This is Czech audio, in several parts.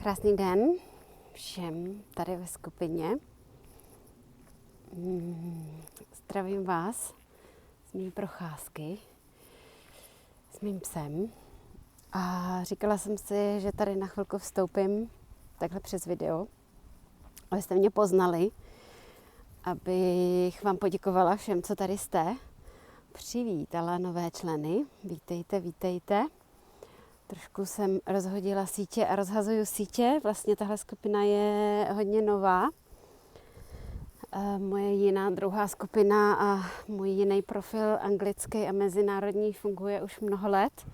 Krásný den všem tady ve skupině. Zdravím vás z mý procházky s mým psem. A říkala jsem si, že tady na chvilku vstoupím takhle přes video, abyste mě poznali, abych vám poděkovala všem, co tady jste. Přivítala nové členy. Vítejte, vítejte. Trošku jsem rozhodila sítě a rozhazuju sítě. Vlastně tahle skupina je hodně nová. Moje jiná druhá skupina a můj jiný profil anglický a mezinárodní funguje už mnoho let,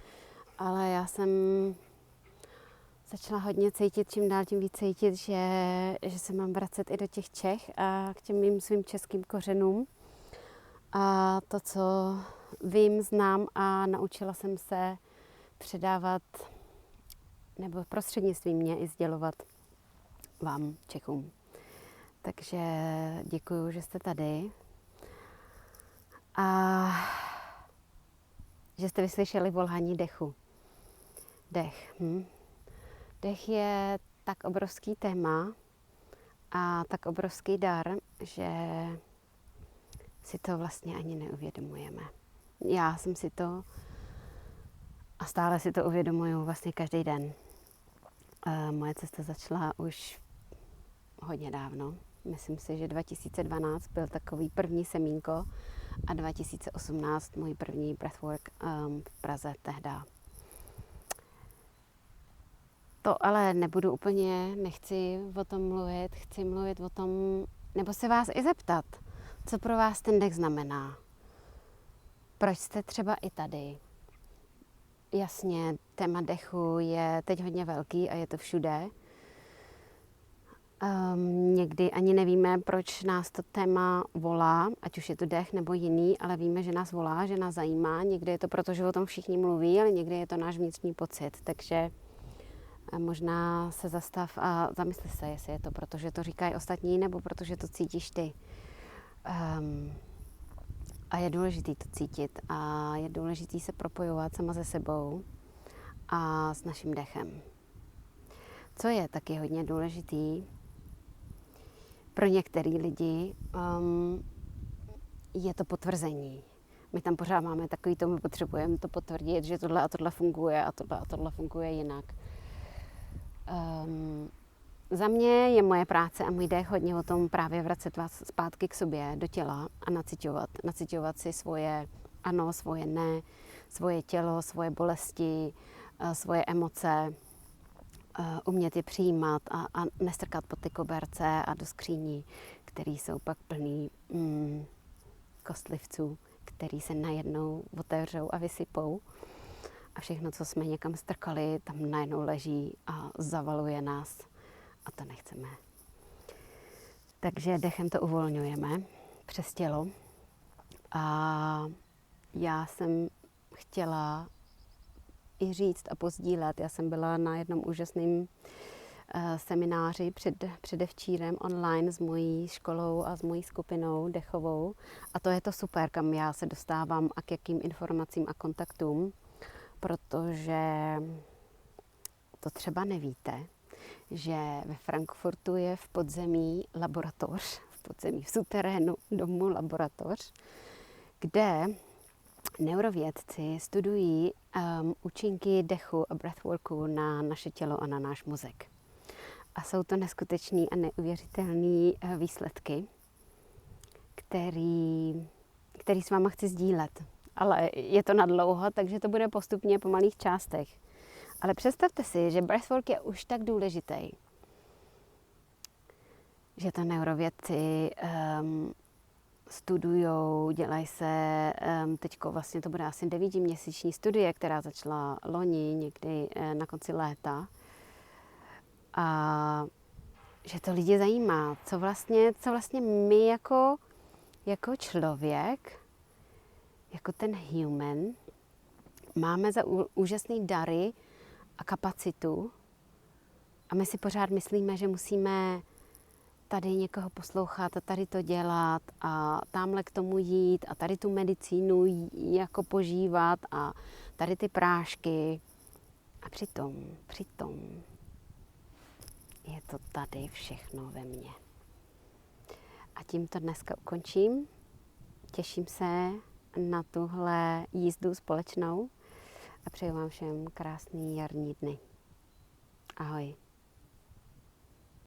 ale já jsem začala hodně cítit, čím dál tím víc cítit, že se mám vracet i do těch Čech a k těm mým svým českým kořenům. A to, co vím, znám a naučila jsem se předávat nebo prostřednictvím mě i sdělovat vám, Čechům. Takže děkuju, že jste tady a že jste vyslyšeli volání dechu. Dech. Dech je tak obrovský téma a tak obrovský dar, že si to vlastně ani neuvědomujeme. Já jsem si to a stále si to uvědomuju vlastně každý den. Moje cesta začala už hodně dávno. Myslím si, že 2012 byl takový první semínko a 2018 můj první breathwork v Praze tehda. To ale nebudu úplně, nechci o tom mluvit, chci mluvit o tom, nebo se vás i zeptat, co pro vás ten dech znamená. Proč jste třeba i tady? Jasně, téma dechu je teď hodně velký a je to všude. Někdy ani nevíme, proč nás to téma volá, ať už je to dech nebo jiný, ale víme, že nás volá, že nás zajímá. Někdy je to proto, že o tom všichni mluví, ale někdy je to náš vnitřní pocit. Takže možná se zastav a zamysli se, jestli je to proto, že to říkají ostatní, nebo protože to cítíš ty. A je důležitý to cítit a je důležitý se propojovat sama se sebou a s naším dechem. Co je taky hodně důležitý pro některý lidi, je to potvrzení. My tam pořád máme takový to, my potřebujeme to potvrdit, že tohle a tohle funguje a tohle funguje jinak. Za mě je moje práce a můj dech hodně o tom právě vracet vás zpátky k sobě, do těla a naciťovat si svoje ano, svoje ne, svoje tělo, svoje bolesti, svoje emoce, umět je přijímat a nestrkat pod ty koberce a do skříní, které jsou pak plný kostlivců, který se najednou otevřou a vysypou. A všechno, co jsme někam strkali, tam najednou leží a zavaluje nás. A to nechceme. Takže dechem to uvolňujeme přes tělo. A já jsem chtěla i říct a pozdílet. Já jsem byla na jednom úžasném semináři předevčírem online s mojí školou a s mojí skupinou dechovou. A to je to super, kam já se dostávám a k jakým informacím a kontaktům. Protože to třeba nevíte, že ve Frankfurtu je v podzemí laboratoř, v suterénu domu laboratoř, kde neurovědci studují účinky dechu a breathworku na naše tělo a na náš mozek. A jsou to neskutečný a neuvěřitelné výsledky, který s váma chci sdílet. Ale je to na dlouho, takže to bude postupně po malých částech. Ale představte si, že breathwork je už tak důležitý, že to neurovědci studujou, dělají se, teďko vlastně to bude asi 9měsíční studie, která začala loni, někdy na konci léta. A že to lidi zajímá, co vlastně my jako člověk, jako ten human, máme za úžasný dary a kapacitu a my si pořád myslíme, že musíme tady někoho poslouchat a tady to dělat a tamhle k tomu jít a tady tu medicínu jako požívat a tady ty prášky. A přitom je to tady všechno ve mně. A tím to dneska ukončím. Těším se na tuhle jízdu společnou a přeju vám všem krásný jarní dny. Ahoj.